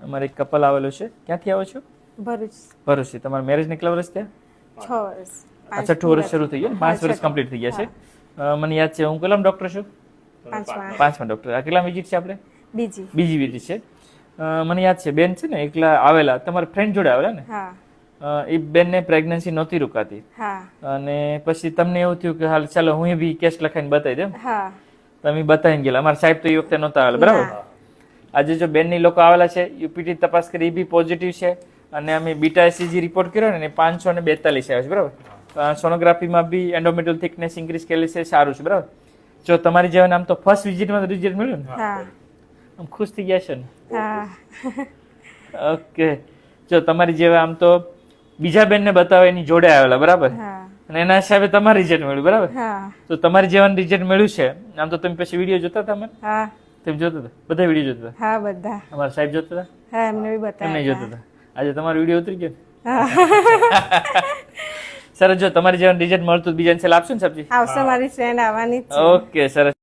અમારે એક કપલ આવેલું છે. ક્યાંથી આવો છો? ભરૂચ. ભરૂચથી. તમારા મેરેજ ને કેટલા વર્ષ થયા? 6 વર્ષ. આ 6ઠું વર્ષ શરૂ થઈ ગયું, 5 વર્ષ કમ્પ્લીટ થઈ ગયા છે. મને યાદ છે, હું કેટલામ ડોક્ટર છું? 5મા ડોક્ટર. આ કેટલા વિઝિટ છે આપણે? બીજી વિઝિટ છે. મને યાદ છે બેન છે ને એકલા આવેલા, તમારા ફ્રેન્ડ જોડે આવેલા ને? એ બેનને પ્રેગ્નન્સી નહોતી રોકાતી અને પછી તમને એવું થયું કે હાલ ચાલો હું બી કેસ લખાઈને બતાવી દઉં. તમે બતાવીને ગયેલા. અમારા સાહેબ તો એ વખતે નહોતા આવેલા, બરાબર? આજે જો બેનની લોકો આવેલા છે, યુપીટી તપાસ કરી, એ બી પોઝિટિવ છે અને અમે બીટા એસીજી રિપોર્ટ કર્યો ને 542 આવે છે, બરાબર? સોનોગ્રાફીમાં બી એન્ડોમેટ્રિયલ થિકનેસ ઇન્ક્રીઝ કરેલી છે, સારું છે, બરાબર? જો તમારી જેવા આમ તો ફર્સ્ટ વિઝિટમાં રિઝલ્ટ મળ્યું ને, આમ ખુશ થઈ ગયા છે ને? ઓકે. જો તમારી જેવા આમ તો બીજા બેનને બતાવે એની જોડે આવેલા, બરાબર? અને એના હિસાબે તમારે રિઝલ્ટ મળ્યું, બરાબર? તો તમારી જેવાનું રિઝલ્ટ મળ્યું છે. આમ તો તમે પછી વિડીયો જોતા હતા? મને તમે જોતા હતા? બધા વિડીયો જોતા હતા? હા, બધા. અમારા સાહેબ જોતા હતા? હા, એમને બી બતાવ્યા. એમને જોતા હતા. આજે તમારો વિડીયો ઉતરી ગયો. સરસ. જો તમારી જેવાનું રિઝલ્ટ મળતું બીજાને સેલ આપશો ને સબ્જી? આવશે, મારી ફ્રેન્ડ આવવાની છે. ઓકે, સરસ.